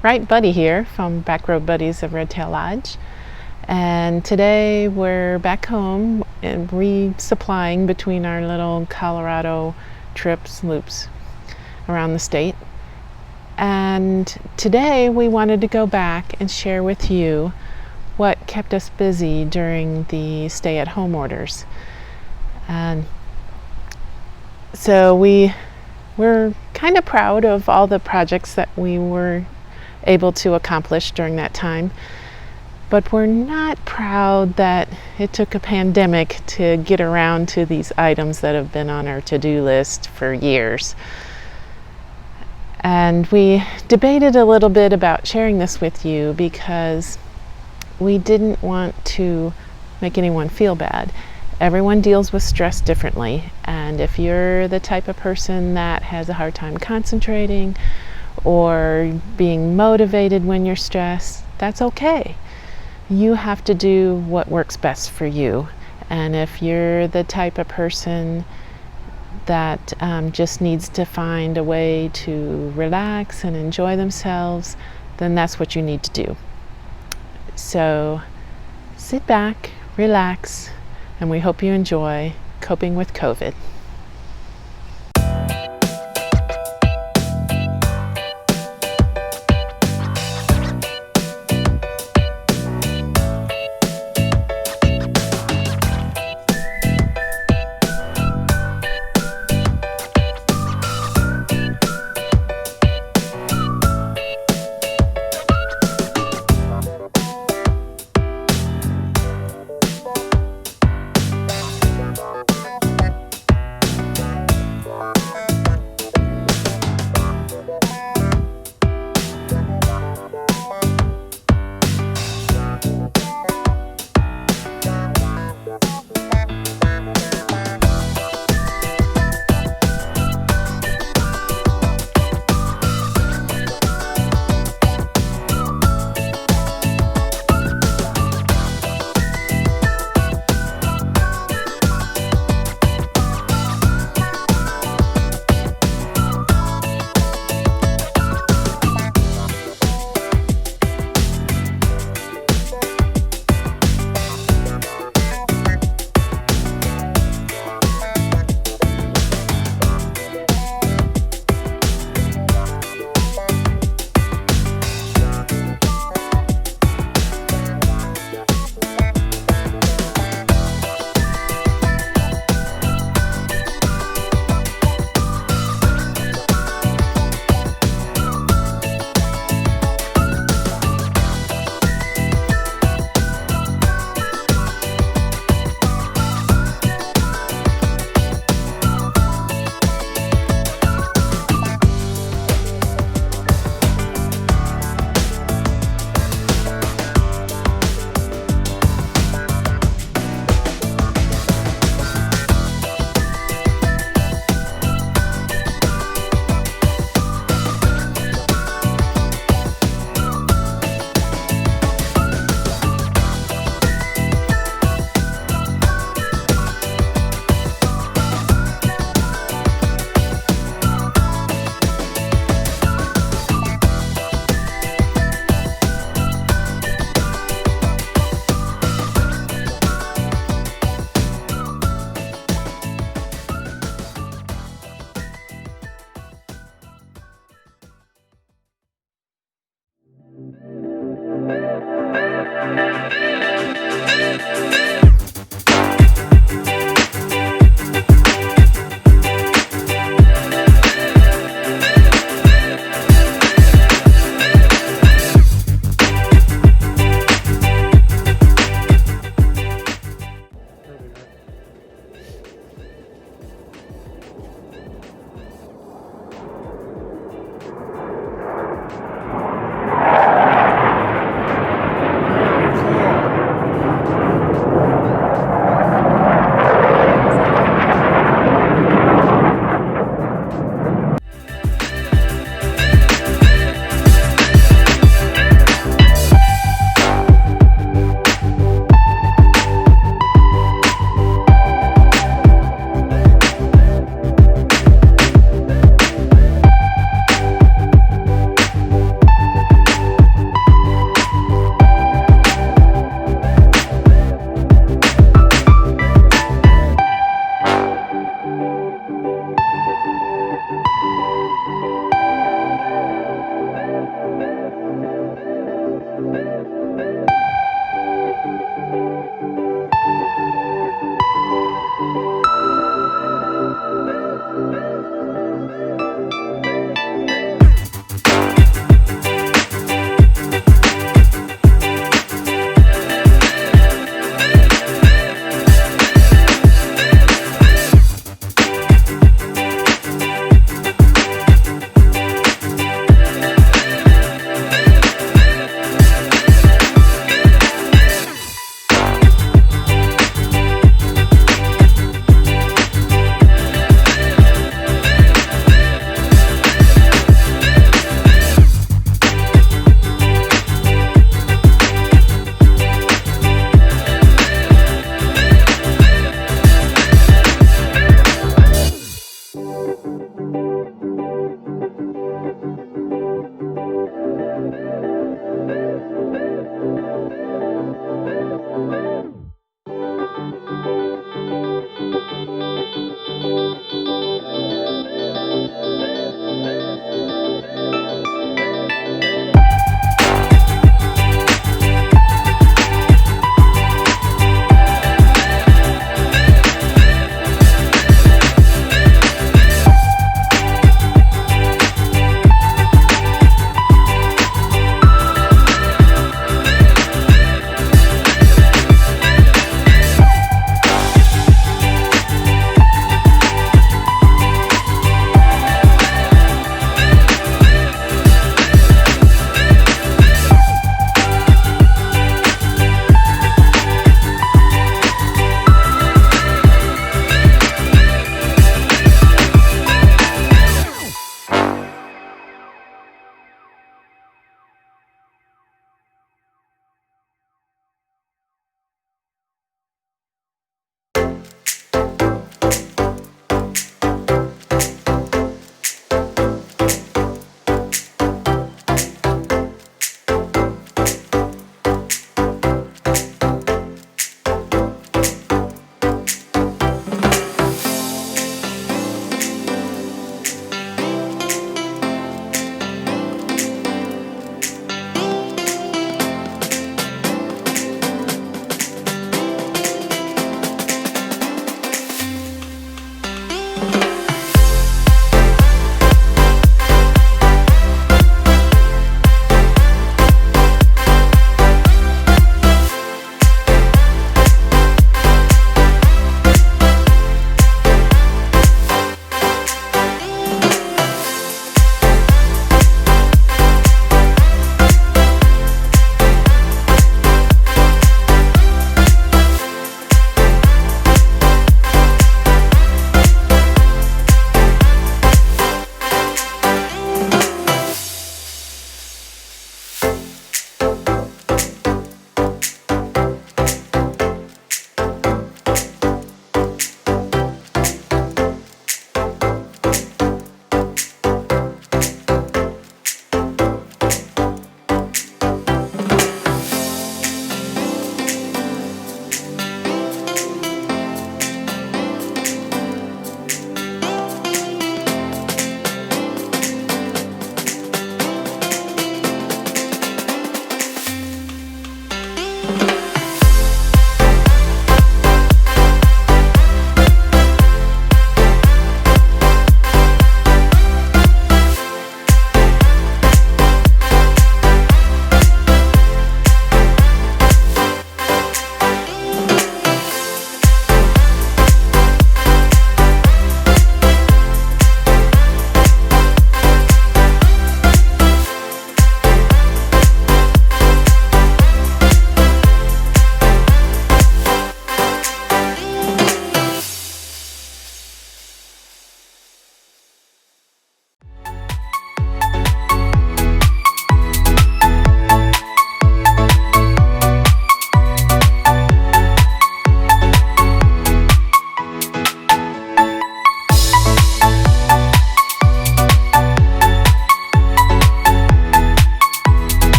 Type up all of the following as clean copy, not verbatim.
Right, Buddy here from Back Road Buddies of Redtail Lodge. And today we're back home and resupplying between our little Colorado loops around the state. And today we wanted to go back and share with you what kept us busy during the stay-at-home orders. And so we're kind of proud of all the projects that we were able to accomplish during that time, but we're not proud that it took a pandemic to get around to these items that have been on our to-do list for years. And we debated a little bit about sharing this with you because we didn't want to make anyone feel bad. Everyone deals with stress differently, and if you're the type of person that has a hard time concentrating or being motivated when you're stressed, that's okay. You have to do what works best for you. And if you're the type of person that just needs to find a way to relax and enjoy themselves, then that's what you need to do. So sit back, relax, and we hope you enjoy coping with COVID.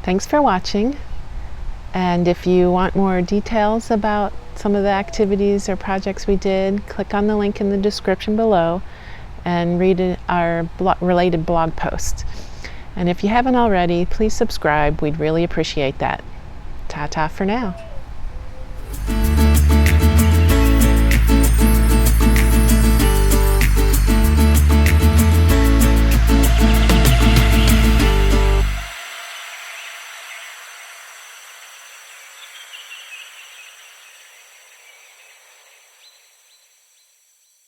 Thanks for watching. And if you want more details about some of the activities or projects we did, click on the link in the description below and read our related blog post. And if you haven't already, please subscribe. We'd really appreciate that. Ta-ta for now.